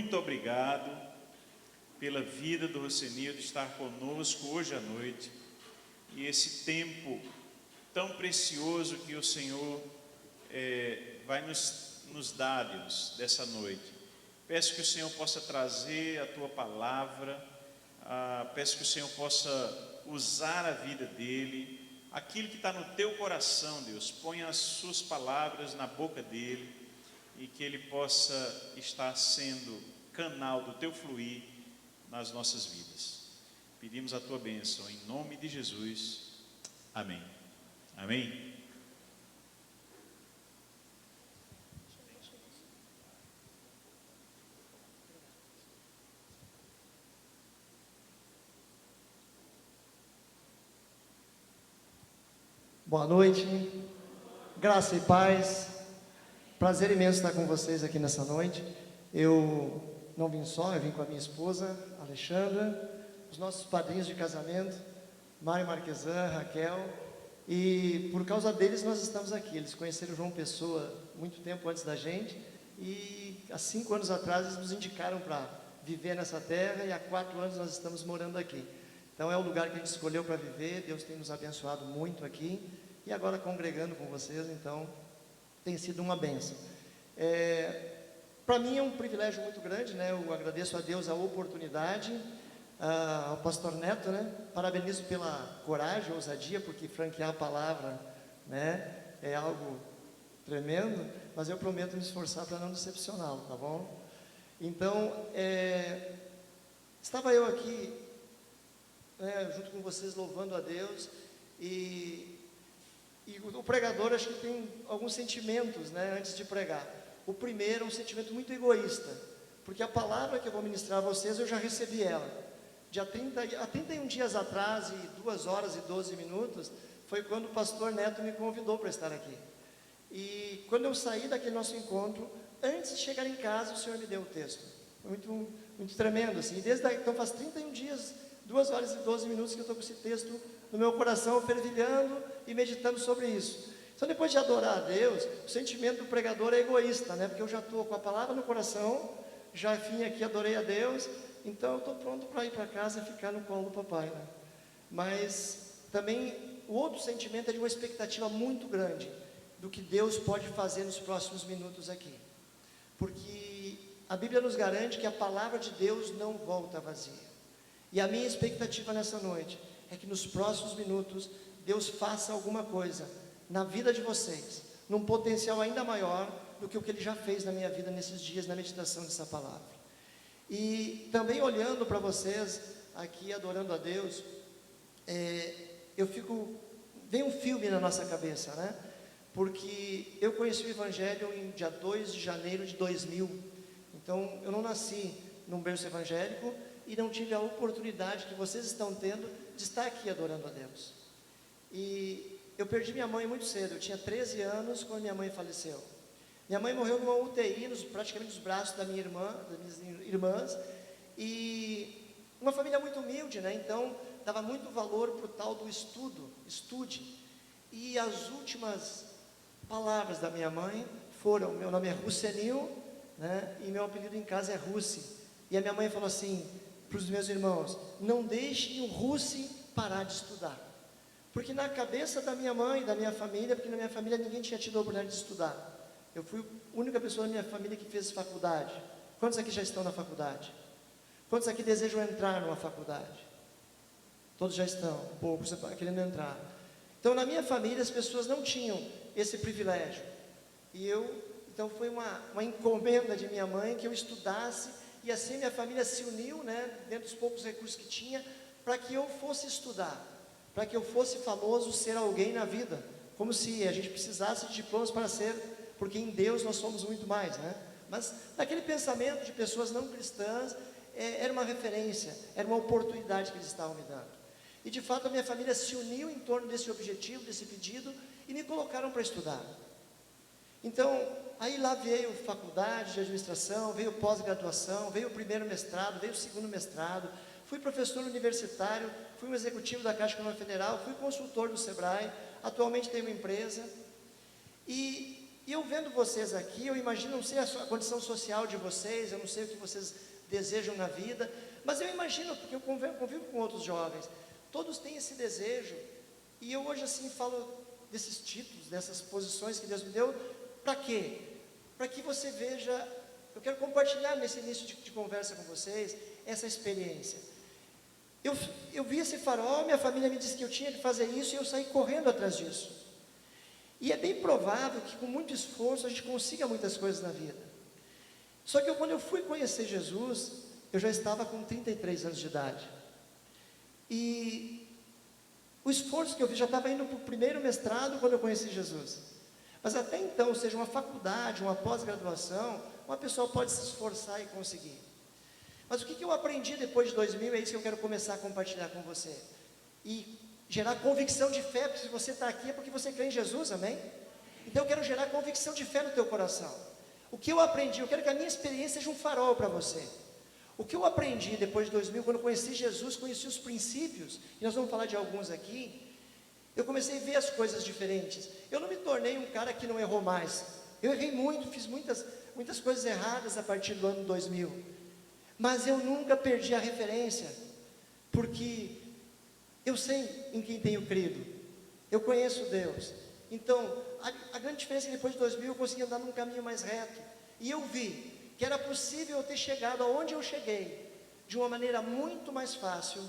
muito obrigado pela vida do Rocenildo estar conosco hoje à noite e esse tempo tão precioso que o Senhor vai nos dar, Deus, dessa noite. Peço que o Senhor possa trazer a Tua palavra, peço que o Senhor possa usar a vida dele, aquilo que está no Teu coração, Deus, ponha as Suas palavras na boca dele e que ele possa estar sendo canal do Teu fluir nas nossas vidas. Pedimos a Tua bênção, em nome de Jesus, amém. Amém. Boa noite, graça e paz, prazer imenso estar com vocês aqui nessa noite. Eu não vim só, eu vim com a minha esposa, Alexandra, os nossos padrinhos de casamento, Mário Marquesan, Raquel, e por causa deles nós estamos aqui. Eles conheceram João Pessoa muito tempo antes da gente e há 5 anos atrás eles nos indicaram para viver nessa terra e há 4 anos nós estamos morando aqui. Então é o lugar que a gente escolheu para viver, Deus tem nos abençoado muito aqui, e agora congregando com vocês, então tem sido uma bênção. Para mim é um privilégio muito grande, né? Eu agradeço a Deus a oportunidade, ao pastor Neto, né? Parabenizo pela coragem, ousadia, porque franquear a palavra, né? É algo tremendo, mas eu prometo me esforçar para não decepcioná-lo, tá bom? Então, estava eu aqui, junto com vocês, louvando a Deus, e o pregador acho que tem alguns sentimentos, né, antes de pregar. O primeiro é um sentimento muito egoísta, porque a palavra que eu vou ministrar a vocês, eu já recebi ela. Há 31 dias atrás, e 2 horas e 12 minutos, foi quando o pastor Neto me convidou para estar aqui. E quando eu saí daquele nosso encontro, antes de chegar em casa, o Senhor me deu o texto. Foi muito, muito tremendo, assim. E então faz 31 dias, 2 horas e 12 minutos que eu estou com esse texto no meu coração, fervilhando e meditando sobre isso. Então, depois de adorar a Deus, o sentimento do pregador é egoísta, né? Porque eu já estou com a palavra no coração, já vim aqui, adorei a Deus, então eu estou pronto para ir para casa e ficar no colo do papai, né? Mas também o outro sentimento é de uma expectativa muito grande do que Deus pode fazer nos próximos minutos aqui. Porque a Bíblia nos garante que a palavra de Deus não volta vazia. E a minha expectativa nessa noite é que nos próximos minutos Deus faça alguma coisa na vida de vocês, num potencial ainda maior do que o que Ele já fez na minha vida nesses dias, na meditação dessa palavra. E também olhando para vocês aqui, adorando a Deus, vem um filme na nossa cabeça, né? Porque eu conheci o Evangelho em dia 2 de janeiro de 2000, então eu não nasci num berço evangélico, e não tive a oportunidade que vocês estão tendo de estar aqui adorando a Deus. E eu perdi minha mãe muito cedo, eu tinha 13 anos quando minha mãe faleceu. Minha mãe morreu numa UTI, praticamente nos braços das minhas irmãs, e uma família muito humilde, né? Então dava muito valor para o tal do estude. E as últimas palavras da minha mãe foram: meu nome é Rocenil, né? E meu apelido em casa é Russi. E a minha mãe falou assim para os meus irmãos: não deixem o Russi parar de estudar. Porque na cabeça da minha mãe, da minha família, porque na minha família ninguém tinha tido a oportunidade de estudar. Eu fui a única pessoa da minha família que fez faculdade. Quantos aqui já estão na faculdade? Quantos aqui desejam entrar numa faculdade? Todos já estão, poucos querendo entrar. Então na minha família as pessoas não tinham esse privilégio. E então foi uma encomenda de minha mãe que eu estudasse. E assim minha família se uniu, né, dentro dos poucos recursos que tinha, para que eu fosse estudar, para que eu fosse famoso, ser alguém na vida, como se a gente precisasse de diplomas para ser, porque em Deus nós somos muito mais, né? Mas naquele pensamento de pessoas não cristãs, era uma referência, era uma oportunidade que eles estavam me dando. E de fato a minha família se uniu em torno desse objetivo, desse pedido, e me colocaram para estudar. Então, aí lá veio faculdade de administração, veio pós-graduação, veio o primeiro mestrado, veio o segundo mestrado, fui professor universitário, fui um executivo da Caixa Econômica Federal, fui consultor do Sebrae, atualmente tenho uma empresa, e E eu vendo vocês aqui, eu imagino, não sei a condição social de vocês, eu não sei o que vocês desejam na vida, mas eu imagino, porque eu convivo com outros jovens, todos têm esse desejo, e eu hoje assim falo desses títulos, dessas posições que Deus me deu, para quê? Para que você veja, eu quero compartilhar nesse início de conversa com vocês, essa experiência. Eu vi esse farol, minha família me disse que eu tinha que fazer isso, e eu saí correndo atrás disso. E é bem provável que com muito esforço a gente consiga muitas coisas na vida. Só que quando eu fui conhecer Jesus, eu já estava com 33 anos de idade. E o esforço que eu fiz, já estava indo para o primeiro mestrado quando eu conheci Jesus. Mas até então, seja uma faculdade, uma pós-graduação, uma pessoa pode se esforçar e conseguir. Mas o que eu aprendi depois de 2000, é isso que eu quero começar a compartilhar com você. E gerar convicção de fé, porque se você está aqui é porque você crê em Jesus, amém? Então eu quero gerar convicção de fé no teu coração. O que eu aprendi, eu quero que a minha experiência seja um farol para você. O que eu aprendi depois de 2000, quando eu conheci Jesus, conheci os princípios, e nós vamos falar de alguns aqui, eu comecei a ver as coisas diferentes. Eu não me tornei um cara que não errou mais. Eu errei muito, fiz muitas coisas erradas a partir do ano 2000. Mas eu nunca perdi a referência, porque eu sei em quem tenho crido, eu conheço Deus. Então, a grande diferença é que depois de 2000 eu consegui andar num caminho mais reto. E eu vi que era possível eu ter chegado aonde eu cheguei, de uma maneira muito mais fácil,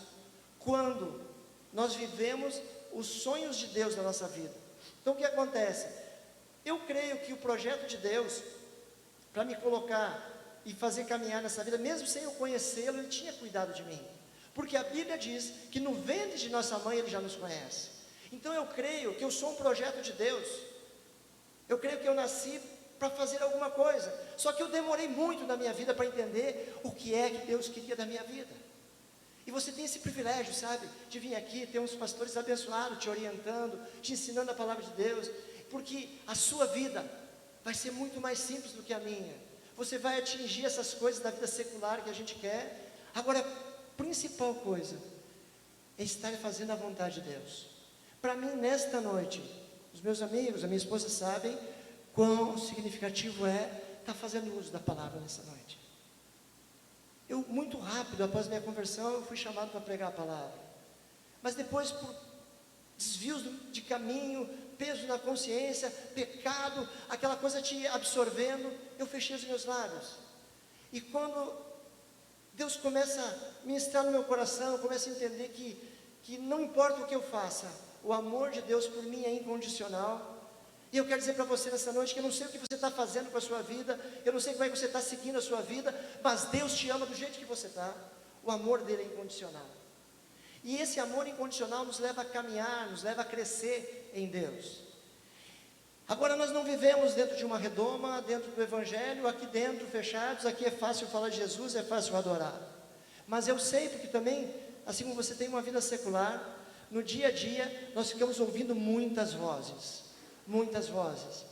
quando nós vivemos os sonhos de Deus na nossa vida. Então o que acontece? Eu creio que o projeto de Deus, para me colocar e fazer caminhar nessa vida, mesmo sem eu conhecê-lo, Ele tinha cuidado de mim. Porque a Bíblia diz que no ventre de nossa mãe Ele já nos conhece. Então eu creio que eu sou um projeto de Deus. Eu creio que eu nasci para fazer alguma coisa. Só que eu demorei muito na minha vida para entender o que é que Deus queria da minha vida. E você tem esse privilégio, sabe, de vir aqui, ter uns pastores abençoados, te orientando, te ensinando a palavra de Deus, porque a sua vida vai ser muito mais simples do que a minha. Você vai atingir essas coisas da vida secular que a gente quer. Agora, a principal coisa é estar fazendo a vontade de Deus. Para mim, nesta noite, os meus amigos, a minha esposa sabem quão significativo é estar fazendo uso da palavra nessa noite. Eu, muito rápido, após minha conversão, eu fui chamado para pregar a palavra. Mas depois, por desvios de caminho, peso na consciência, pecado, aquela coisa te absorvendo, eu fechei os meus lábios. E quando Deus começa a ministrar no meu coração, eu começo a entender que não importa o que eu faça, o amor de Deus por mim é incondicional. E eu quero dizer para você nessa noite que eu não sei o que você está fazendo com a sua vida, eu não sei como é que você está seguindo a sua vida, mas Deus te ama do jeito que você está. O amor dele é incondicional. E esse amor incondicional nos leva a caminhar, nos leva a crescer em Deus. Agora nós não vivemos dentro de uma redoma, dentro do Evangelho, aqui dentro fechados, aqui é fácil falar de Jesus, é fácil adorar. Mas eu sei, porque também, assim como você tem uma vida secular, no dia a dia nós ficamos ouvindo muitas vozes. Muitas vozes.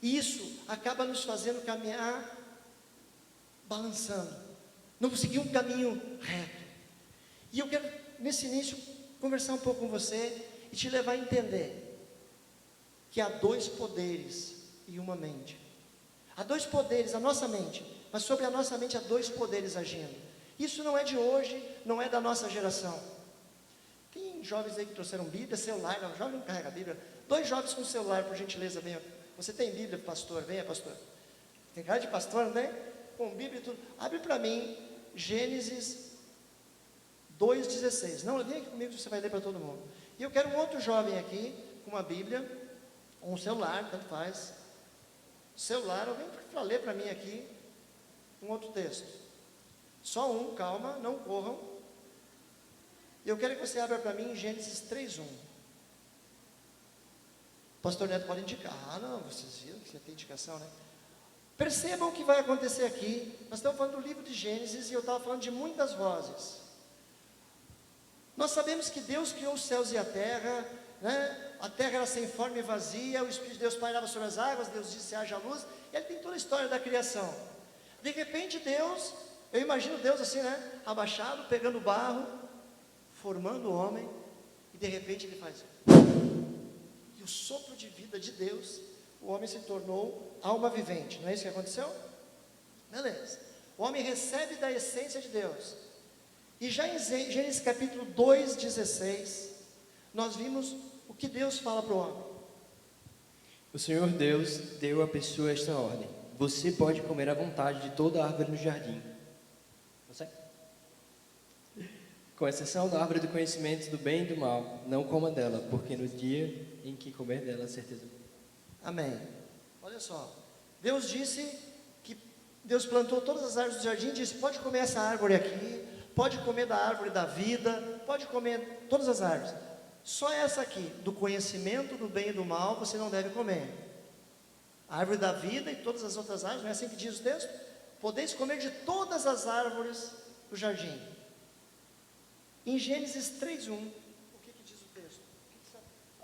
E isso acaba nos fazendo caminhar balançando. Não seguir um caminho reto. E eu quero, nesse início, conversar um pouco com você e te levar a entender que há dois poderes em uma mente. Há dois poderes, a nossa mente, mas sobre a nossa mente há dois poderes agindo. Isso não é de hoje, não é da nossa geração. Tem jovens aí que trouxeram Bíblia, celular, não, jovem não carrega Bíblia. 2 jovens com celular, por gentileza, venha. Você tem Bíblia, pastor? Venha, pastor. Tem cara de pastor, não tem? Com Bíblia e tudo. Abre para mim, Gênesis 2,16. Não, vem aqui comigo, você vai ler para todo mundo. E eu quero um outro jovem aqui, com uma Bíblia, ou um celular, tanto faz. Celular, alguém para ler para mim aqui, um outro texto. Só um, calma, não corram. E eu quero que você abra para mim Gênesis 3,1. Pastor Neto pode indicar. Ah, não, vocês viram que você tem indicação, né? Percebam o que vai acontecer aqui. Nós estamos falando do livro de Gênesis e eu estava falando de muitas vozes. Nós sabemos que Deus criou os céus e a terra, né? A terra era sem forma e vazia, o Espírito de Deus pairava sobre as águas, Deus disse, haja luz, e ele tem toda a história da criação. De repente Deus, eu imagino Deus assim, né? Abaixado, pegando barro, formando o homem, e de repente ele faz... E o sopro de vida de Deus o homem se tornou alma vivente. Não é isso que aconteceu? Beleza. O homem recebe da essência de Deus. E já em Gênesis capítulo 2:16, nós vimos o que Deus fala para o homem. O Senhor Deus deu à pessoa esta ordem: você pode comer à vontade de toda árvore no jardim. Consegue? Com exceção da árvore do conhecimento do bem e do mal, não coma dela, porque no dia em que comer dela, certeza. Amém. Olha só. Deus disse que Deus plantou todas as árvores do jardim e disse: pode comer essa árvore aqui, pode comer da árvore da vida, pode comer todas as árvores. Só essa aqui, do conhecimento do bem e do mal, você não deve comer. A árvore da vida e todas as outras árvores, não é assim que diz o texto? Podeis comer de todas as árvores do jardim. Em Gênesis 3:1, o que diz o texto?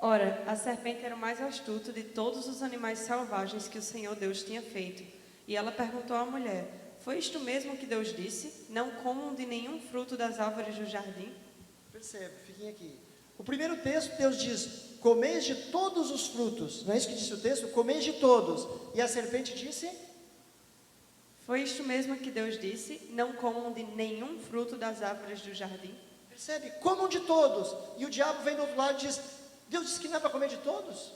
Ora, a serpente era o mais astuto de todos os animais selvagens que o Senhor Deus tinha feito. E ela perguntou à mulher: foi isto mesmo que Deus disse? Não comam de nenhum fruto das árvores do jardim? Percebe, fiquem aqui. O primeiro texto, Deus diz: comeis de todos os frutos. Não é isso que disse o texto? Comeis de todos. E a serpente disse: foi isto mesmo que Deus disse? Não comam de nenhum fruto das árvores do jardim? Percebe? Comam de todos. E o diabo vem do outro lado e diz: Deus disse que não é para comer de todos?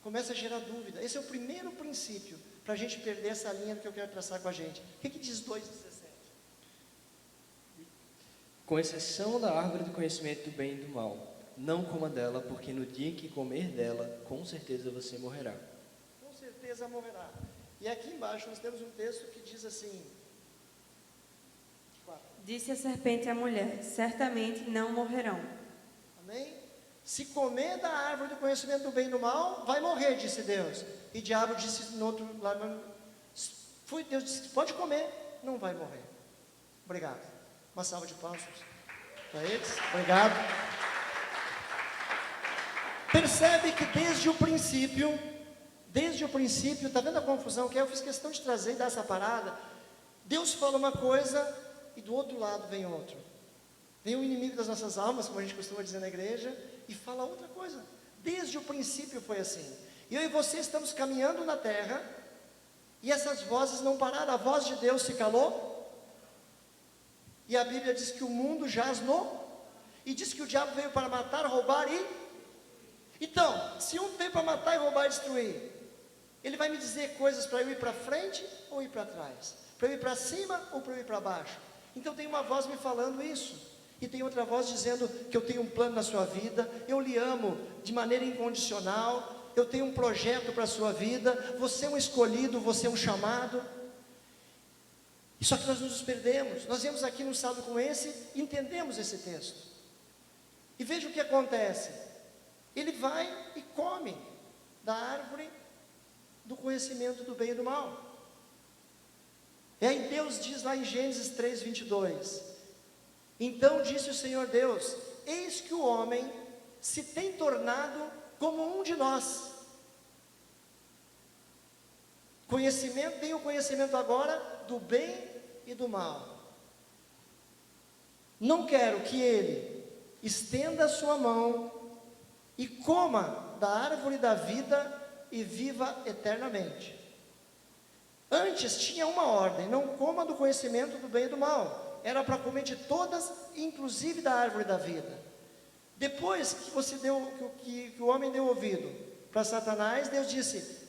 Começa a gerar dúvida. Esse é o primeiro princípio para a gente perder essa linha que eu quero traçar com a gente. O que diz 2:17? Com exceção da árvore do conhecimento do bem e do mal, não coma dela, porque no dia em que comer dela, com certeza você morrerá. Com certeza morrerá. E aqui embaixo nós temos um texto que diz assim: disse a serpente à mulher: certamente não morrerão. Amém? Se comer da árvore do conhecimento do bem e do mal, vai morrer, disse Deus. E o diabo disse no outro lado: Deus disse: pode comer, não vai morrer. Obrigado. Uma salva de palmas para eles. Obrigado. Percebe que desde o princípio, está vendo a confusão que é? Eu fiz questão de trazer e dar essa parada. Deus fala uma coisa e do outro lado vem outro. Vem o inimigo das nossas almas, como a gente costuma dizer na igreja, e fala outra coisa. Desde o princípio foi assim. E eu e você estamos caminhando na terra, e essas vozes não pararam. A voz de Deus se calou, e a Bíblia diz que o mundo jaz no, e diz que o diabo veio para matar, roubar e... Então, se um veio para matar e roubar e destruir, ele vai me dizer coisas para eu ir para frente ou ir para trás, para eu ir para cima ou para eu ir para baixo. Então tem uma voz me falando isso, e tem outra voz dizendo que eu tenho um plano na sua vida, eu lhe amo de maneira incondicional, eu tenho um projeto para a sua vida, você é um escolhido, você é um chamado. Só que nós nos perdemos. Nós viemos aqui num sábado como esse, entendemos esse texto, e veja o que acontece. Ele vai e come da árvore do conhecimento do bem e do mal. E aí Deus diz lá em Gênesis 3:22, então disse o Senhor Deus: eis que o homem se tem tornado como um de nós. Tem o conhecimento agora do bem e do mal. Não quero que ele estenda a sua mão e coma da árvore da vida e viva eternamente. Antes tinha uma ordem: não coma do conhecimento do bem e do mal. Era para comer de todas, inclusive da árvore da vida. Depois que você que o homem deu ouvido para Satanás, Deus disse: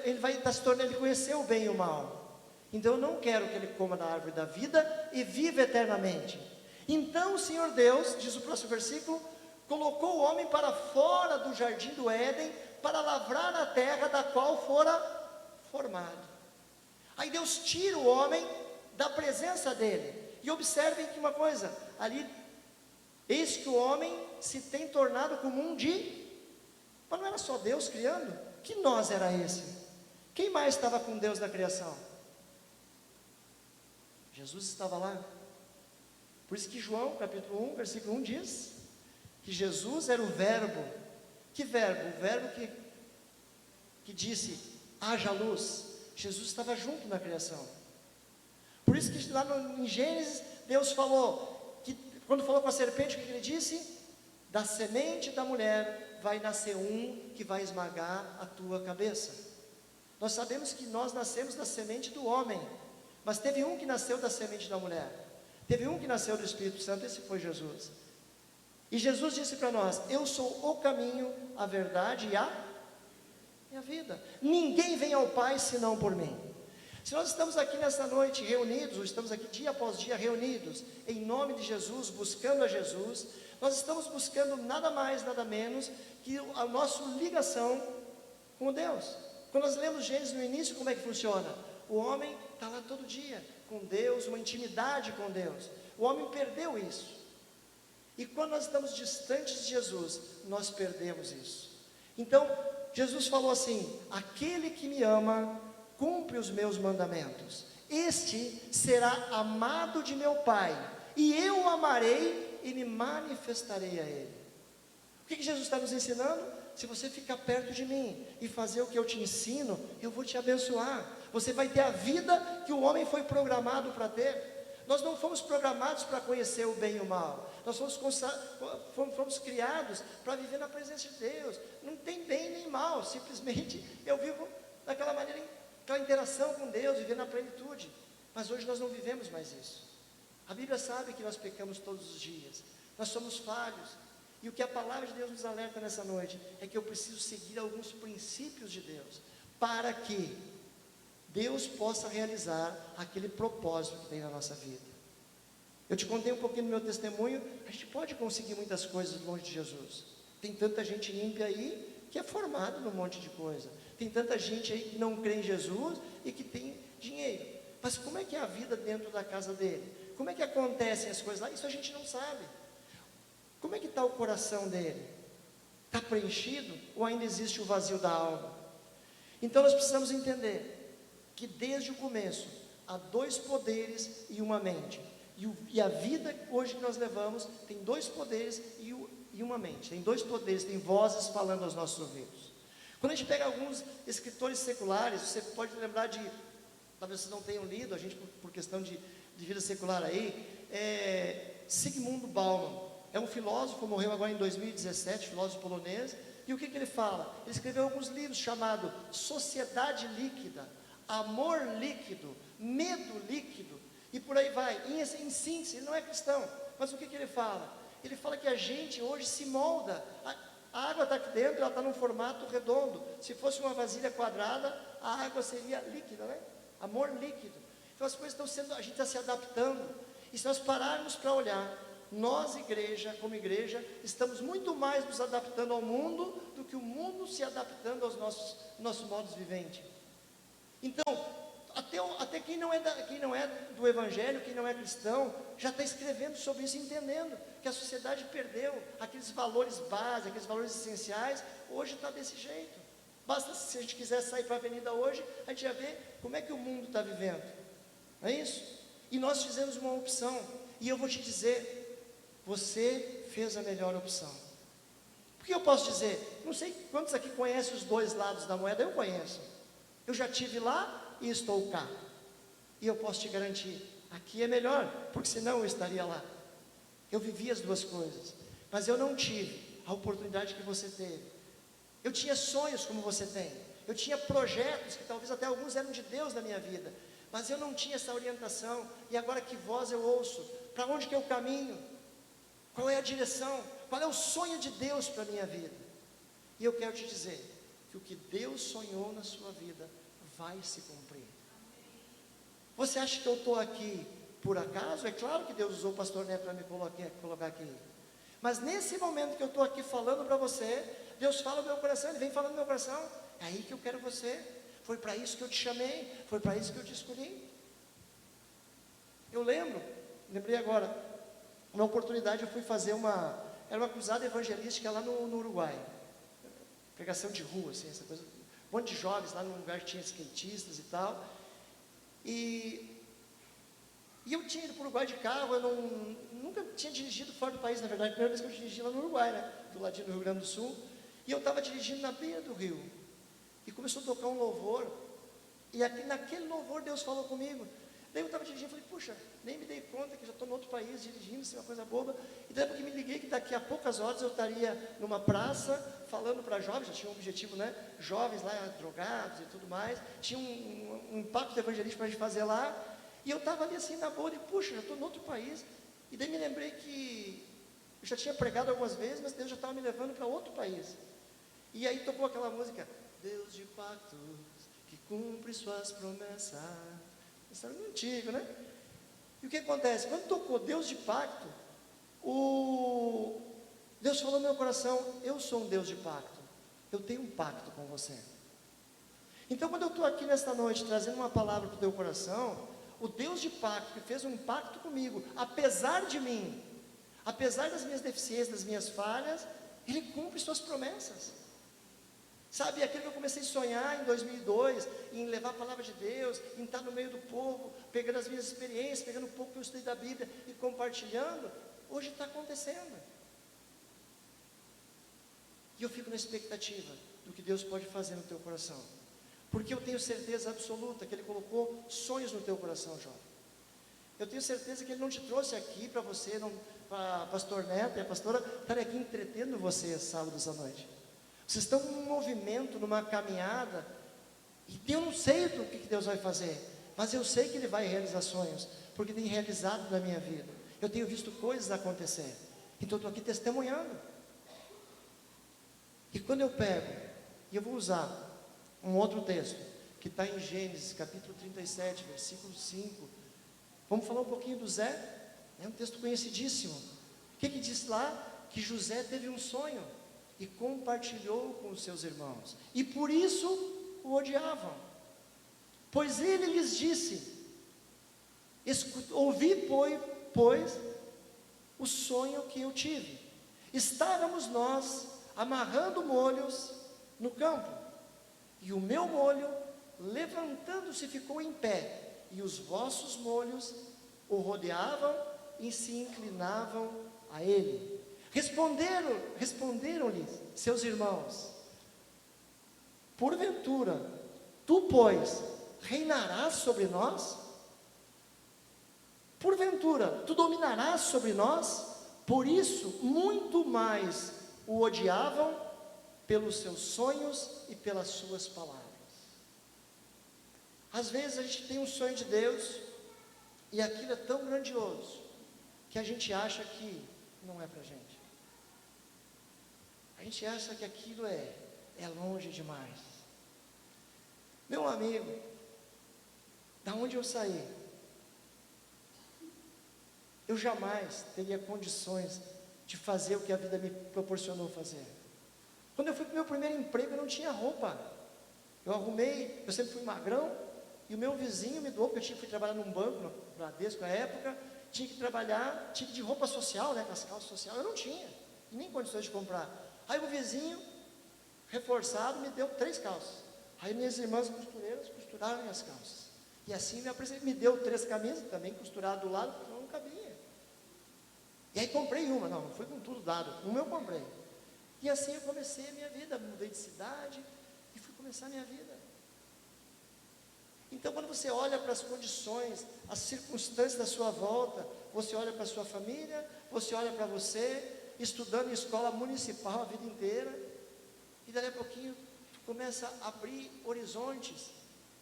ele vai estar se tornando, ele conheceu o bem e o mal. Então eu não quero que ele coma da árvore da vida e viva eternamente. Então o Senhor Deus, diz o próximo versículo, colocou o homem para fora do jardim do Éden, para lavrar a terra da qual fora formado. Aí Deus tira o homem da presença dele. E observem que uma coisa, ali, eis que o homem se tem tornado como um de... Mas não era só Deus criando? Que nós era esse? Quem mais estava com Deus na criação? Jesus estava lá. Por isso que João, capítulo 1, versículo 1 diz que Jesus era o verbo. Que verbo? O verbo que disse, haja luz. Jesus estava junto na criação. Por isso que lá em Gênesis, Deus falou, que quando falou com a serpente, o que ele disse? Da semente da mulher vai nascer um que vai esmagar a tua cabeça. Nós sabemos que nós nascemos da semente do homem, mas teve um que nasceu da semente da mulher. Teve um que nasceu do Espírito Santo, esse foi Jesus. E Jesus disse para nós: eu sou o caminho, a verdade e a vida. Ninguém vem ao Pai senão por mim. Se nós estamos aqui nessa noite reunidos, ou estamos aqui dia após dia reunidos, em nome de Jesus, buscando a Jesus, nós estamos buscando nada mais, nada menos que a nossa ligação com Deus. Quando nós lemos Gênesis no início, como é que funciona? O homem está lá todo dia com Deus, uma intimidade com Deus. O homem perdeu isso. E quando nós estamos distantes de Jesus, nós perdemos isso. Então, Jesus falou assim: aquele que me ama, cumpre os meus mandamentos. Este será amado de meu Pai, e eu o amarei e me manifestarei a ele. O que Jesus está nos ensinando? Se você ficar perto de mim e fazer o que eu te ensino, eu vou te abençoar. Você vai ter a vida que o homem foi programado para ter. Nós não fomos programados para conhecer o bem e o mal. Nós fomos criados para viver na presença de Deus. Não tem bem nem mal, simplesmente eu vivo daquela maneira, aquela interação com Deus, viver na plenitude. Mas hoje nós não vivemos mais isso. A Bíblia sabe que nós pecamos todos os dias. Nós somos falhos. E o que a palavra de Deus nos alerta nessa noite é que eu preciso seguir alguns princípios de Deus, para que Deus possa realizar aquele propósito que tem na nossa vida. Eu te contei um pouquinho do meu testemunho. A gente pode conseguir muitas coisas longe de Jesus. Tem tanta gente ímpia aí que é formada num monte de coisa. Tem tanta gente aí que não crê em Jesus e que tem dinheiro. Mas como é que é a vida dentro da casa dele? Como é que acontecem as coisas lá? Isso a gente não sabe. Como é que está o coração dele? Está preenchido ou ainda existe o vazio da alma? Então nós precisamos entender que desde o começo há dois poderes e uma mente. E a vida hoje que nós levamos tem dois poderes e uma mente. Tem dois poderes, tem vozes falando aos nossos ouvidos. Quando a gente pega alguns escritores seculares, você pode lembrar de, talvez vocês não tenham lido, a gente por questão de vida secular aí, Zygmunt Bauman. É um filósofo, morreu agora em 2017, filósofo polonês. E o que ele fala? Ele escreveu alguns livros chamados Sociedade Líquida, Amor Líquido, Medo Líquido, e por aí vai. Em síntese, ele não é cristão, mas o que ele fala? Ele fala que a gente hoje se molda. A água está aqui dentro, ela está num formato redondo. Se fosse uma vasilha quadrada, a água seria líquida, né? Amor líquido. Então as coisas estão sendo, a gente está se adaptando. E se nós pararmos para olhar, nós, igreja, como igreja, estamos muito mais nos adaptando ao mundo do que o mundo se adaptando aos nossos modos viventes. Então, até quem não é do Evangelho, quem não é cristão, já está escrevendo sobre isso, entendendo que a sociedade perdeu aqueles valores básicos, aqueles valores essenciais. Hoje está desse jeito. Basta, se a gente quiser sair para a avenida hoje, a gente já vê como é que o mundo está vivendo. Não é isso? E nós fizemos uma opção. E eu vou te dizer, você fez a melhor opção. Porque eu posso dizer, não sei quantos aqui conhecem os dois lados da moeda. Eu conheço. Eu já estive lá e estou cá. E eu posso te garantir, aqui é melhor, porque senão eu estaria lá. Eu vivi as duas coisas, mas eu não tive a oportunidade que você teve. Eu tinha sonhos como você tem. Eu tinha projetos que talvez até alguns eram de Deus na minha vida, mas eu não tinha essa orientação. E agora que voz eu ouço? Para onde que eu caminho? Qual é a direção? Qual é o sonho de Deus para a minha vida? E eu quero te dizer que o que Deus sonhou na sua vida vai se cumprir. Você acha que eu estou aqui por acaso? É claro que Deus usou o pastor Neto para me colocar aqui. Mas nesse momento que eu estou aqui falando para você, Deus fala no meu coração, Ele vem falando no meu coração. É aí que eu quero você. Foi para isso que eu te chamei. Foi para isso que eu te escolhi. Eu lembrei agora, uma oportunidade, eu fui fazer era uma cruzada evangelística lá no Uruguai. Pregação de rua, assim, essa coisa. Um monte de jovens lá num lugar que tinha skatistas e tal. E eu tinha ido para o Uruguai de carro. Eu nunca tinha dirigido fora do país, na verdade. A primeira vez que eu dirigi lá no Uruguai, né? Do ladinho do Rio Grande do Sul. E eu estava dirigindo na beira do rio. E começou a tocar um louvor. E naquele louvor Deus falou comigo. Daí eu estava dirigindo, falei, puxa, nem me dei conta que já estou em outro país dirigindo, isso é uma coisa boba. E daí porque me liguei que daqui a poucas horas eu estaria numa praça, falando para jovens, já tinha um objetivo, né? Jovens lá, drogados e tudo mais. Tinha um impacto evangelístico para a gente fazer lá. E eu estava ali assim na boa, e puxa, já estou em outro país. E daí me lembrei que eu já tinha pregado algumas vezes, mas Deus já estava me levando para outro país. E aí tocou aquela música, Deus de pactos, que cumpre suas promessas. Isso era muito antigo, né? E o que acontece? Quando tocou Deus de pacto, Deus falou no meu coração, eu sou um Deus de pacto, eu tenho um pacto com você. Então quando eu estou aqui nesta noite, trazendo uma palavra para o teu coração, o Deus de pacto, que fez um pacto comigo, apesar de mim, apesar das minhas deficiências, das minhas falhas, Ele cumpre suas promessas. Sabe, aquilo que eu comecei a sonhar em 2002, em levar a palavra de Deus, em estar no meio do povo, pegando as minhas experiências, pegando um pouco que eu estudei da Bíblia e compartilhando, hoje está acontecendo. E eu fico na expectativa do que Deus pode fazer no teu coração, porque eu tenho certeza absoluta que Ele colocou sonhos no teu coração, jovem. Eu tenho certeza que Ele não te trouxe aqui para você, para pastor Neto e a pastora estarem aqui entretendo você sábados à noite. Vocês estão num movimento, numa caminhada, e eu não sei do que Deus vai fazer, mas eu sei que Ele vai realizar sonhos, porque tem realizado na minha vida. Eu tenho visto coisas acontecer, então eu estou aqui testemunhando. E quando eu pego, e eu vou usar um outro texto, que está em Gênesis, capítulo 37, versículo 5, vamos falar um pouquinho do Zé, é um texto conhecidíssimo. O que diz lá? Que José teve um sonho, e compartilhou com os seus irmãos, e por isso o odiavam, pois ele lhes disse, ouvi pois o sonho que eu tive, estávamos nós amarrando molhos no campo, e o meu molho levantando-se ficou em pé, e os vossos molhos o rodeavam e se inclinavam a ele. Responderam-lhe seus irmãos, porventura, tu, pois, reinarás sobre nós? Porventura, tu dominarás sobre nós? Por isso, muito mais o odiavam pelos seus sonhos e pelas suas palavras. Às vezes a gente tem um sonho de Deus, e aquilo é tão grandioso, que a gente acha que não é para a gente. A gente acha que aquilo é longe demais. Meu amigo, da onde eu saí, eu jamais teria condições de fazer o que a vida me proporcionou fazer. Quando eu fui para o meu primeiro emprego, eu não tinha roupa. Eu sempre fui magrão, e o meu vizinho me doou, porque eu fui trabalhar num banco, no Bradesco na época, tinha que trabalhar, tinha que ir de roupa social, né, com as calças sociais, eu não tinha, nem condições de comprar. Aí o vizinho, reforçado, me deu 3 calças. Aí minhas irmãs costureiras costuraram minhas calças. E assim me deu 3 camisas, também costuradas do lado, porque não cabia. E aí comprei uma, não foi com tudo dado, uma eu comprei. E assim eu comecei a minha vida, mudei de cidade e fui começar a minha vida. Então quando você olha para as condições, as circunstâncias da sua volta, você olha para a sua família, você olha para você, estudando em escola municipal a vida inteira, e daí a pouquinho tu começa a abrir horizontes,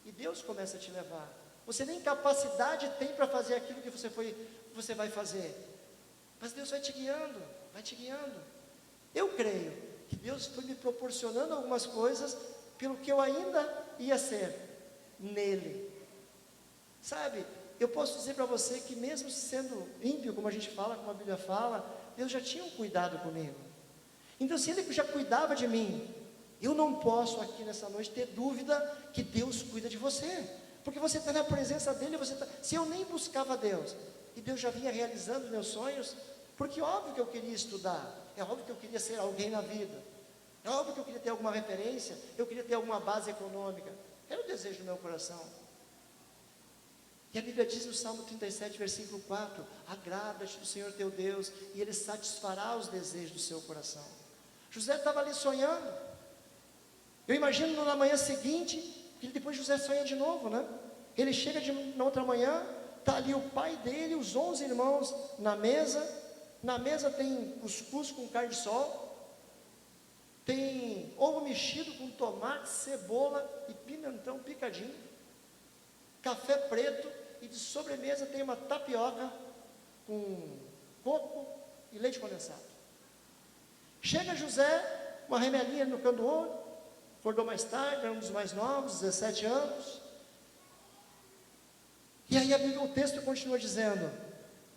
e Deus começa a te levar. Você nem capacidade tem para fazer aquilo que você vai fazer, mas Deus vai te guiando, vai te guiando. Eu creio que Deus foi me proporcionando algumas coisas, pelo que eu ainda ia ser nele. Sabe, eu posso dizer para você que mesmo sendo ímpio, como a gente fala, como a Bíblia fala, Deus já tinha um cuidado comigo. Então se Ele já cuidava de mim, eu não posso aqui nessa noite ter dúvida que Deus cuida de você, porque você está na presença dEle, se eu nem buscava Deus, e Deus já vinha realizando meus sonhos, porque é óbvio que eu queria estudar, é óbvio que eu queria ser alguém na vida, é óbvio que eu queria ter alguma referência, eu queria ter alguma base econômica, era o desejo do meu coração. E a Bíblia diz no Salmo 37, versículo 4, agrada-te do Senhor teu Deus, e Ele satisfará os desejos do seu coração. José estava ali sonhando, eu imagino na manhã seguinte, que depois José sonha de novo, né? Ele chega na outra manhã, está ali o pai dele, os 11 irmãos na mesa tem cuscuz com carne de sol, tem ovo mexido com tomate, cebola e pimentão picadinho, café preto, e de sobremesa tem uma tapioca com coco e leite condensado. Chega José, uma remelinha no canto do olho, acordou mais tarde, era um dos mais novos, 17 anos. E aí o texto continua dizendo: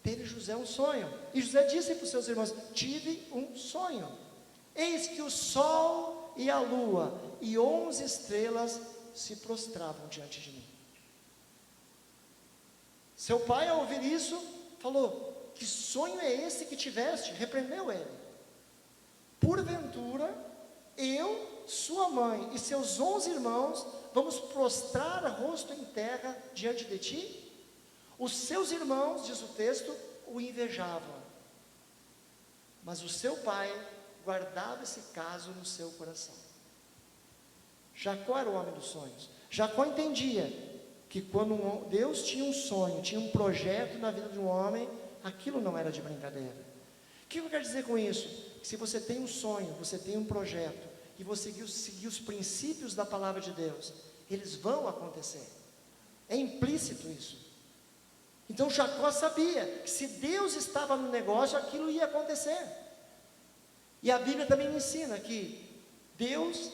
teve José um sonho, e José disse para os seus irmãos: tive um sonho, eis que o sol e a lua e 11 estrelas se prostravam diante de mim. Seu pai, ao ouvir isso, falou: que sonho é esse que tiveste? Repreendeu ele. Porventura, eu, sua mãe e seus 11 irmãos, vamos prostrar rosto em terra diante de ti? Os seus irmãos, diz o texto, o invejavam, mas o seu pai guardava esse caso no seu coração. Jacó era o homem dos sonhos. Jacó entendia que quando Deus tinha um sonho, tinha um projeto na vida de um homem, aquilo não era de brincadeira. O que eu quero dizer com isso? Que se você tem um sonho, você tem um projeto, e você seguir os princípios da palavra de Deus, eles vão acontecer. É implícito isso. Então Jacó sabia que se Deus estava no negócio, aquilo ia acontecer. E a Bíblia também ensina que Deus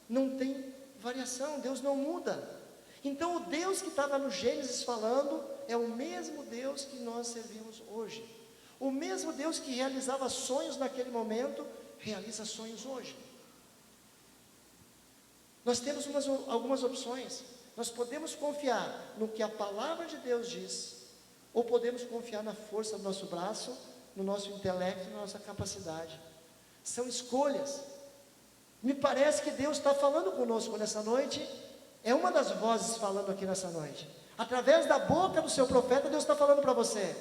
não tem variação, Deus não muda. Então o Deus que estava no Gênesis falando é o mesmo Deus que nós servimos hoje. O mesmo Deus que realizava sonhos naquele momento, realiza sonhos hoje. Nós temos algumas opções. Nós podemos confiar no que a palavra de Deus diz, ou podemos confiar na força do nosso braço, no nosso intelecto, na nossa capacidade. São escolhas. Me parece que Deus está falando conosco nessa noite. É uma das vozes falando aqui nessa noite. Através da boca do seu profeta, Deus está falando para você: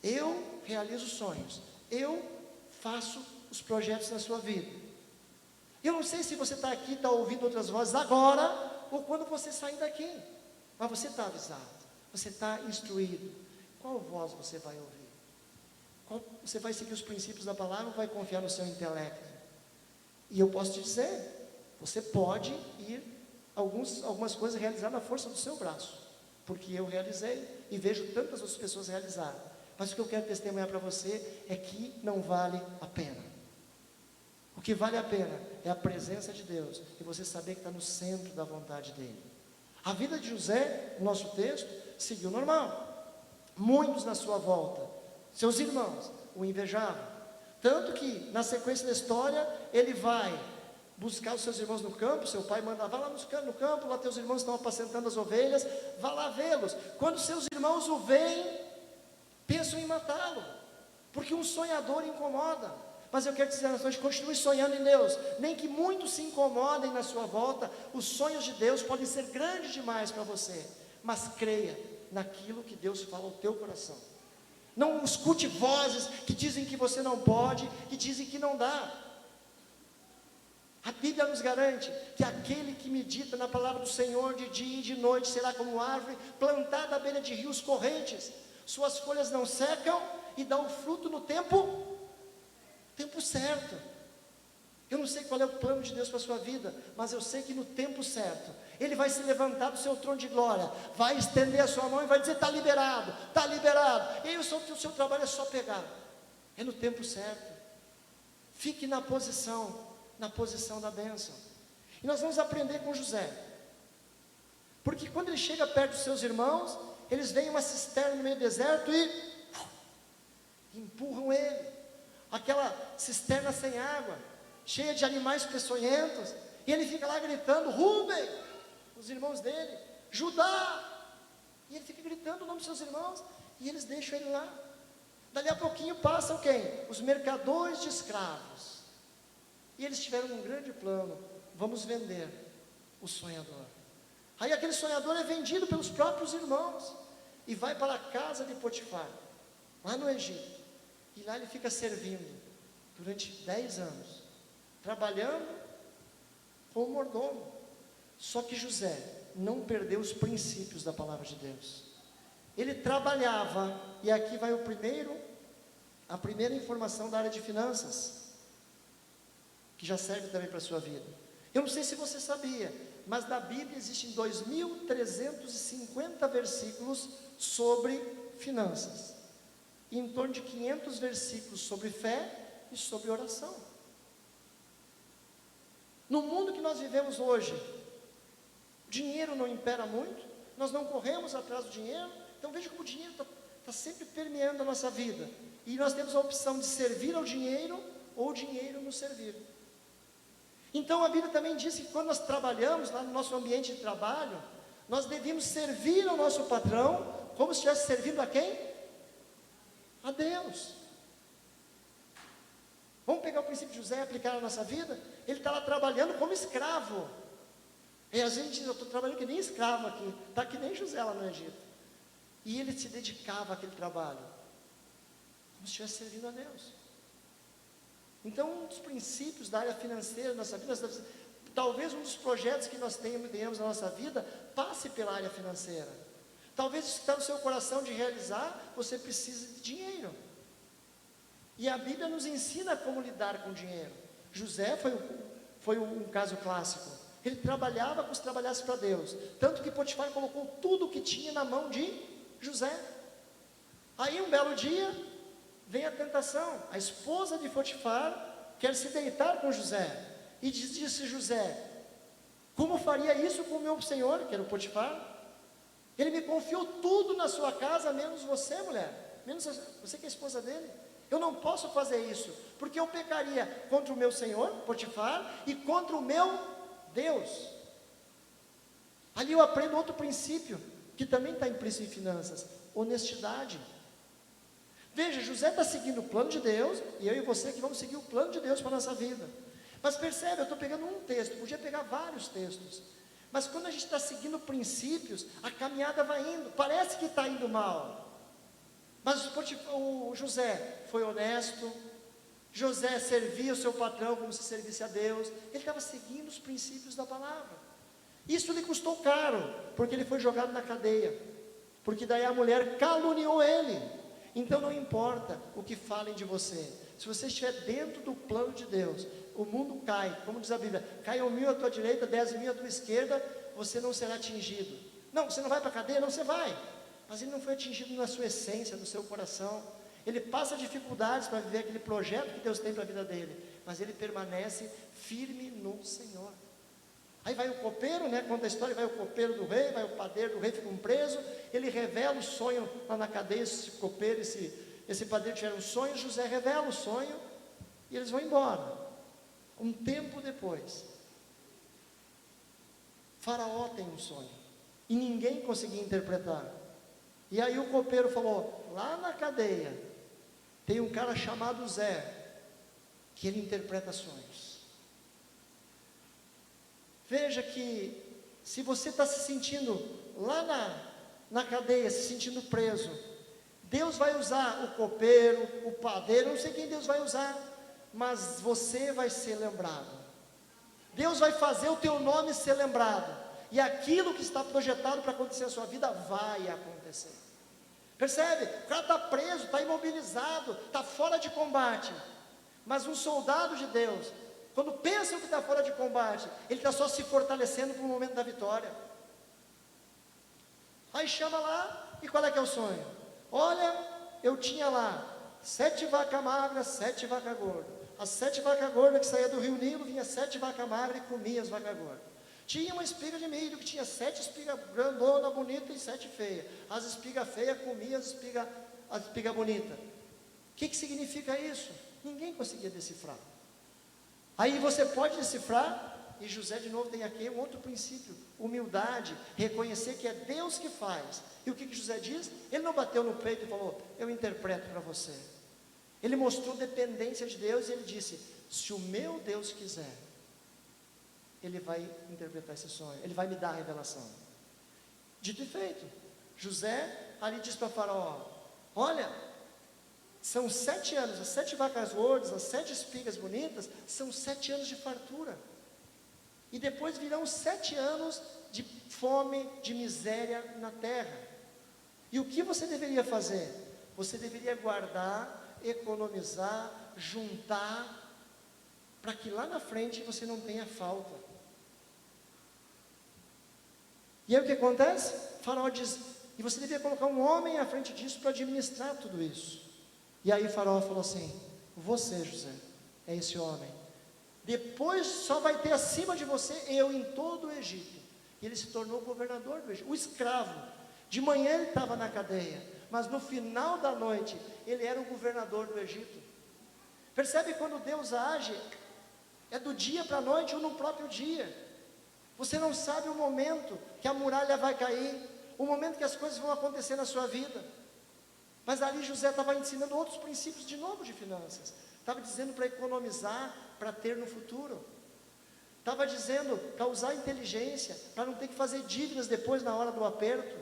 eu realizo sonhos, eu faço os projetos na sua vida. Eu não sei se você está aqui, está ouvindo outras vozes agora, ou quando você sair daqui, mas você está avisado, você está instruído. Qual voz você vai ouvir? Você vai seguir os princípios da palavra ou vai confiar no seu intelecto? E eu posso te dizer, você pode ir algumas coisas realizar na força do seu braço, porque eu realizei e vejo tantas outras pessoas realizarem. Mas o que eu quero testemunhar para você é que não vale a pena. O que vale a pena é a presença de Deus e você saber que está no centro da vontade dele. A vida de José, no nosso texto, seguiu normal. Muitos na sua volta, seus irmãos, o invejavam. Tanto que, na sequência da história, ele vai buscar os seus irmãos no campo. Seu pai manda: vá lá no campo, lá teus irmãos estão apacentando as ovelhas, vá lá vê-los. Quando seus irmãos o veem, pensam em matá-lo, porque um sonhador incomoda. Mas eu quero dizer nessa noite: continue sonhando em Deus, nem que muitos se incomodem na sua volta. Os sonhos de Deus podem ser grandes demais para você, mas creia naquilo que Deus fala ao teu coração. Não escute vozes que dizem que você não pode, que dizem que não dá. A Bíblia nos garante que aquele que medita na palavra do Senhor de dia e de noite será como árvore plantada à beira de rios correntes. Suas folhas não secam e dão fruto no tempo certo. Eu não sei qual é o plano de Deus para a sua vida, mas eu sei que no tempo certo Ele vai se levantar do seu trono de glória, vai estender a sua mão e vai dizer: está liberado, está liberado. E aí o seu trabalho é só pegar. É no tempo certo. Fique na posição da bênção. E nós vamos aprender com José, porque quando ele chega perto dos seus irmãos, eles veem uma cisterna no meio do deserto e empurram ele. Aquela cisterna sem água, cheia de animais peçonhentos, e ele fica lá gritando: Rúben, os irmãos dele, Judá, e ele fica gritando o nome dos seus irmãos, e eles deixam ele lá. Dali a pouquinho passam quem? Os mercadores de escravos, e eles tiveram um grande plano: vamos vender o sonhador. Aí aquele sonhador é vendido pelos próprios irmãos, e vai para a casa de Potifar, lá no Egito. E lá ele fica servindo durante 10 anos, trabalhando como mordomo. Só que José não perder os princípios da palavra de Deus. Ele trabalhava, e aqui vai a primeira informação da área de finanças, que já serve também para a sua vida. Eu não sei se você sabia, mas na Bíblia existem 2.350 versículos sobre finanças, e em torno de 500 versículos sobre fé e sobre oração. No mundo que nós vivemos hoje, o dinheiro não impera muito, nós não corremos atrás do dinheiro, então veja como o dinheiro está sempre permeando a nossa vida, e nós temos a opção de servir ao dinheiro, ou o dinheiro nos servir. Então a Bíblia também diz que quando nós trabalhamos lá no nosso ambiente de trabalho, nós devemos servir ao nosso patrão, como se estivesse servindo a quem? A Deus. Vamos pegar o princípio de José e aplicar na nossa vida? Ele está lá trabalhando como escravo, e a gente diz, eu estou trabalhando que nem escravo aqui, está que nem José lá no Egito, e ele se dedicava àquele trabalho, como se estivesse servindo a Deus. Então, um dos princípios da área financeira da nossa vida, talvez um dos projetos que nós tenhamos na nossa vida, passe pela área financeira. Talvez isso que está no seu coração de realizar, você precise de dinheiro. E a Bíblia nos ensina como lidar com o dinheiro. José foi um caso clássico. Ele trabalhava como se trabalhasse para Deus. Tanto que Potifar colocou tudo o que tinha na mão de José. Aí um belo dia, vem a tentação, a esposa de Potifar quer se deitar com José, e disse José, como faria isso com o meu senhor, que era o Potifar? Ele me confiou tudo na sua casa, menos você, mulher, menos você que é a esposa dele. Eu não posso fazer isso, porque eu pecaria contra o meu senhor, Potifar, e contra o meu Deus. Ali eu aprendo outro princípio, que também está implícito em finanças, honestidade. Veja, José está seguindo o plano de Deus, e eu e você que vamos seguir o plano de Deus para a nossa vida. Mas percebe, eu estou pegando um texto, podia pegar vários textos, mas quando a gente está seguindo princípios, a caminhada vai indo, parece que está indo mal, mas o José foi honesto, José servia o seu patrão como se servisse a Deus, ele estava seguindo os princípios da palavra. Isso lhe custou caro, porque ele foi jogado na cadeia, porque daí a mulher caluniou ele. Então não importa o que falem de você, se você estiver dentro do plano de Deus, o mundo cai, como diz a Bíblia, cai 1.000 à tua direita, 10.000 à tua esquerda, você não será atingido. Não, você não vai para a cadeia, não, você vai, mas ele não foi atingido na sua essência, no seu coração. Ele passa dificuldades para viver aquele projeto que Deus tem para a vida dele, mas ele permanece firme no Senhor. Aí vai o copeiro, né, conta a história, vai o copeiro do rei, vai o padeiro do rei, ficam preso, ele revela o sonho lá na cadeia, esse copeiro, esse padeiro tiveram um sonho, José revela o sonho, e eles vão embora. Um tempo depois, Faraó tem um sonho, e ninguém conseguia interpretar, e aí o copeiro falou, lá na cadeia, tem um cara chamado Zé, que ele interpreta sonhos. Veja que, se você está se sentindo lá na cadeia, se sentindo preso, Deus vai usar o copeiro, o padeiro, não sei quem Deus vai usar, mas você vai ser lembrado. Deus vai fazer o teu nome ser lembrado, e aquilo que está projetado para acontecer na sua vida, vai acontecer. Percebe? O cara está preso, está imobilizado, está fora de combate, mas um soldado de Deus, quando pensa que está fora de combate, ele está só se fortalecendo para o momento da vitória. Aí chama lá, e qual é que é o sonho? Olha, eu tinha lá 7 vacas magras, 7 vacas gordas. As 7 vacas gordas que saía do rio Nilo, vinha 7 vacas magras e comia as vacas gordas. Tinha uma espiga de milho que tinha 7 espigas grandonas, bonitas e 7 feias. As espigas feias comiam as espigas bonitas. O que significa isso? Ninguém conseguia decifrar. Aí você pode decifrar, e José de novo tem aqui um outro princípio, humildade, reconhecer que é Deus que faz. E o que José diz? Ele não bateu no peito e falou, eu interpreto para você. Ele mostrou dependência de Deus, e ele disse, se o meu Deus quiser, ele vai interpretar esse sonho, ele vai me dar a revelação. Dito e feito, José ali diz para Faraó, olha, são 7 anos, as 7 vacas gordas, as 7 espigas bonitas, são 7 anos de fartura. E depois virão 7 anos de fome, de miséria na terra. E o que você deveria fazer? Você deveria guardar, economizar, juntar, para que lá na frente você não tenha falta. E aí o que acontece? O faraó diz, e você deveria colocar um homem à frente disso para administrar tudo isso. E aí o faraó falou assim, você, José, é esse homem. Depois só vai ter acima de você eu em todo o Egito. E ele se tornou governador do Egito, o escravo. De manhã ele estava na cadeia, mas no final da noite ele era o governador do Egito. Percebe quando Deus age? É do dia para a noite ou no próprio dia. Você não sabe o momento que a muralha vai cair, o momento que as coisas vão acontecer na sua vida. Mas ali José estava ensinando outros princípios de novo de finanças. Estava dizendo para economizar, para ter no futuro. Estava dizendo para usar inteligência, para não ter que fazer dívidas depois na hora do aperto.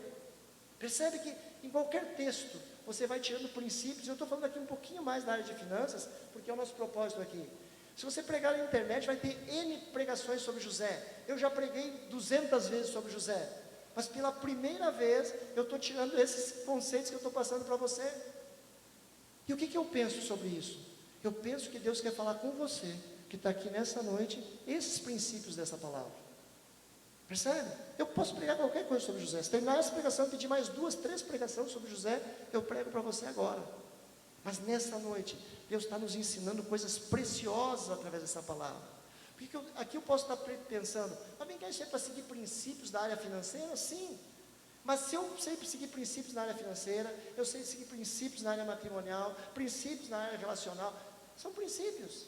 Percebe que em qualquer texto você vai tirando princípios. Eu estou falando aqui um pouquinho mais da área de finanças, porque é o nosso propósito aqui. Se você pregar na internet, vai ter N pregações sobre José. Eu já preguei 200 vezes sobre José. Mas pela primeira vez, eu estou tirando esses conceitos que eu estou passando para você. E o que eu penso sobre isso? Eu penso que Deus quer falar com você, que está aqui nessa noite, esses princípios dessa palavra. Percebe? Eu posso pregar qualquer coisa sobre José. Se terminar essa pregação e pedir mais 2, 3 pregações sobre José, eu prego para você agora. Mas nessa noite, Deus está nos ensinando coisas preciosas através dessa palavra. Porque aqui eu posso estar pensando, mas vem cá, isso é para seguir princípios da área financeira? Sim. Mas se eu sei seguir princípios na área financeira, eu sei seguir princípios na área matrimonial, princípios na área relacional, são princípios.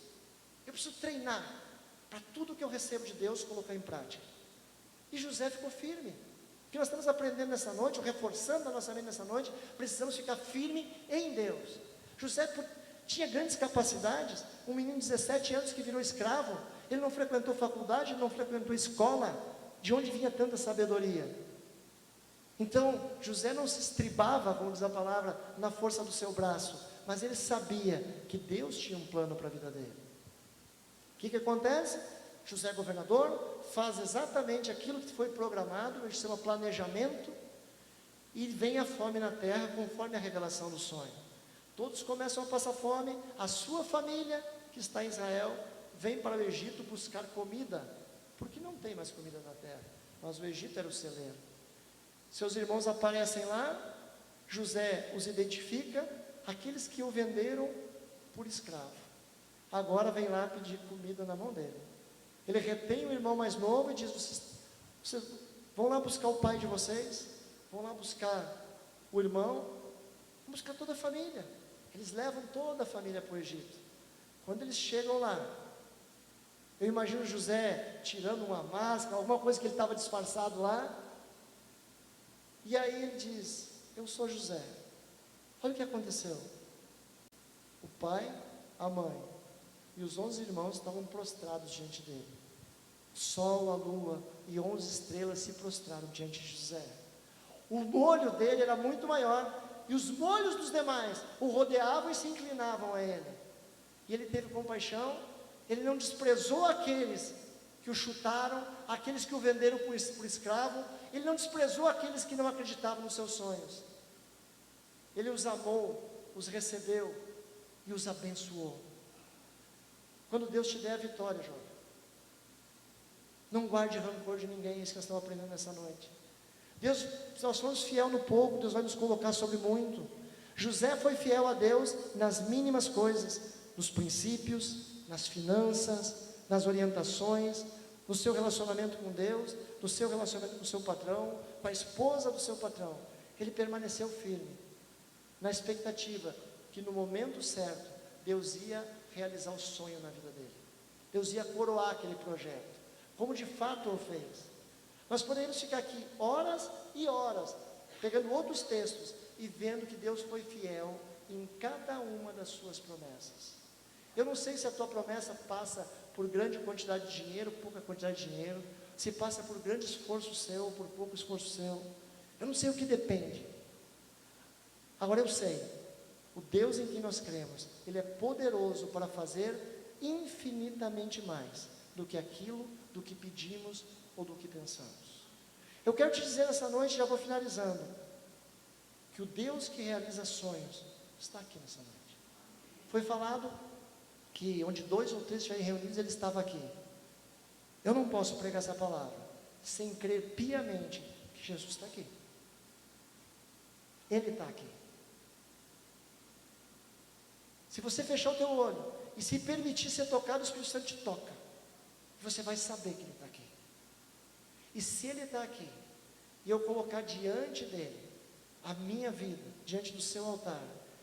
Eu preciso treinar para tudo que eu recebo de Deus colocar em prática. E José ficou firme. O que nós estamos aprendendo nessa noite, ou reforçando a nossa mente nessa noite, precisamos ficar firme em Deus. José tinha grandes capacidades, um menino de 17 anos que virou escravo, ele não frequentou faculdade, ele não frequentou escola, de onde vinha tanta sabedoria? Então, José não se estribava, como diz a palavra, na força do seu braço, mas ele sabia que Deus tinha um plano para a vida dele. O que acontece? José é governador, faz exatamente aquilo que foi programado, isso chama planejamento, e vem a fome na terra conforme a revelação do sonho. Todos começam a passar fome, a sua família, que está em Israel, vem para o Egito buscar comida, porque não tem mais comida na terra, mas o Egito era o celeiro. Seus irmãos aparecem lá, José os identifica, aqueles que o venderam por escravo. Agora vem lá pedir comida na mão dele. Ele retém o irmão mais novo e diz, vocês vão lá buscar o pai de vocês, vão lá buscar o irmão, vão buscar toda a família. Eles levam toda a família para o Egito. Quando eles chegam lá, eu imagino José tirando uma máscara, alguma coisa que ele estava disfarçado lá, e aí ele diz, eu sou José. Olha o que aconteceu. O pai, a mãe e os 11 irmãos estavam prostrados diante dele. O sol, a lua e 11 estrelas se prostraram diante de José. O olho dele era muito maior, e os olhos dos demais o rodeavam e se inclinavam a ele. E ele teve compaixão, ele não desprezou aqueles que o chutaram, aqueles que o venderam por escravo, ele não desprezou aqueles que não acreditavam nos seus sonhos. Ele os amou, os recebeu e os abençoou. Quando Deus te der a vitória, jovem, não guarde rancor de ninguém, é isso que nós estamos aprendendo nessa noite. Deus, se nós formos fiel no pouco, Deus vai nos colocar sobre muito. José foi fiel a Deus nas mínimas coisas, nos princípios, nas finanças, nas orientações, no seu relacionamento com Deus, no seu relacionamento com o seu patrão, com a esposa do seu patrão. Ele permaneceu firme, na expectativa que no momento certo, Deus ia realizar o sonho na vida dele. Deus ia coroar aquele projeto, como de fato o fez. Nós poderíamos ficar aqui horas e horas, pegando outros textos e vendo que Deus foi fiel em cada uma das suas promessas. Eu não sei se a tua promessa passa por grande quantidade de dinheiro, pouca quantidade de dinheiro, se passa por grande esforço seu ou por pouco esforço seu. Eu não sei o que depende. Agora eu sei, o Deus em quem nós cremos, Ele é poderoso para fazer infinitamente mais do que aquilo do que pedimos ou do que pensamos. Eu quero te dizer nessa noite, já vou finalizando, que o Deus que realiza sonhos está aqui nessa noite. Foi falado que onde 2 ou 3 estiverem reunidos, Ele estava aqui. Eu não posso pregar essa palavra sem crer piamente que Jesus está aqui. Ele está aqui. Se você fechar o teu olho e se permitir ser tocado, o Espírito Santo te toca. Você vai saber que Ele está aqui. E se Ele está aqui, e eu colocar diante dEle a minha vida, diante do seu altar,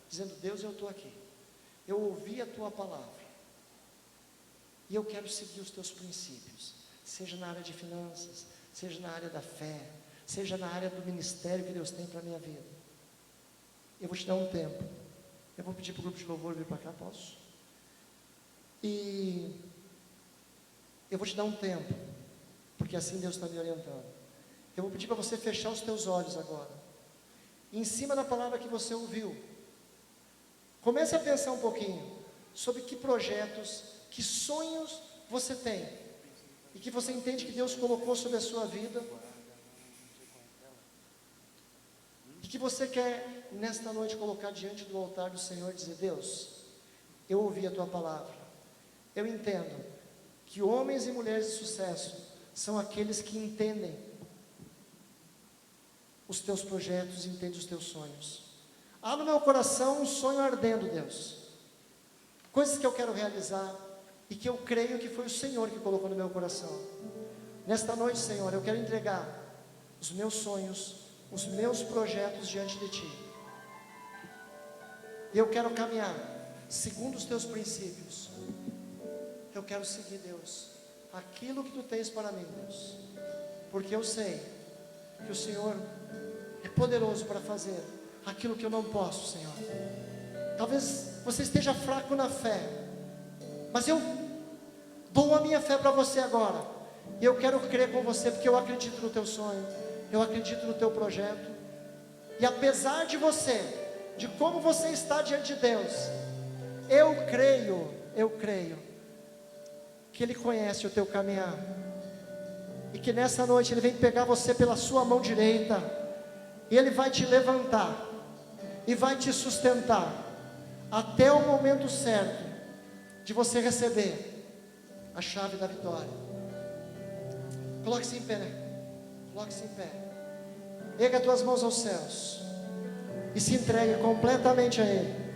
dizendo: Deus, eu estou aqui, eu ouvi a Tua palavra, e eu quero seguir os Teus princípios, seja na área de finanças, seja na área da fé, seja na área do ministério que Deus tem para a minha vida. Eu vou te dar um tempo. Eu vou pedir para o grupo de louvor vir para cá, posso? E eu vou te dar um tempo, porque assim Deus está me orientando. Eu vou pedir para você fechar os teus olhos agora. E em cima da palavra que você ouviu, comece a pensar um pouquinho sobre que projetos, que sonhos você tem, e que você entende que Deus colocou sobre a sua vida, e que você quer nesta noite colocar diante do altar do Senhor e dizer: Deus, eu ouvi a Tua palavra, eu entendo que homens e mulheres de sucesso são aqueles que entendem os Teus projetos, entendem os Teus sonhos. Há no meu coração um sonho ardendo, Deus, coisas que eu quero realizar e que eu creio que foi o Senhor que colocou no meu coração. Nesta noite, Senhor, eu quero entregar os meus sonhos, os meus projetos diante de Ti. E eu quero caminhar segundo os Teus princípios. Eu quero seguir, Deus, aquilo que Tu tens para mim, Deus, porque eu sei que o Senhor é poderoso para fazer aquilo que eu não posso, Senhor. Talvez você esteja fraco na fé, mas eu dou a minha fé para você agora, e eu quero crer com você, porque eu acredito no Teu sonho, eu acredito no Teu projeto, e apesar de você, de como você está diante de Deus, eu creio, que Ele conhece o teu caminhar, e que nessa noite Ele vem pegar você pela sua mão direita, e Ele vai te levantar, e vai te sustentar, até o momento certo, de você receber a chave da vitória. Coloque-se em pé, coloque-se em pé, erga as tuas mãos aos céus, e se entregue completamente a Ele.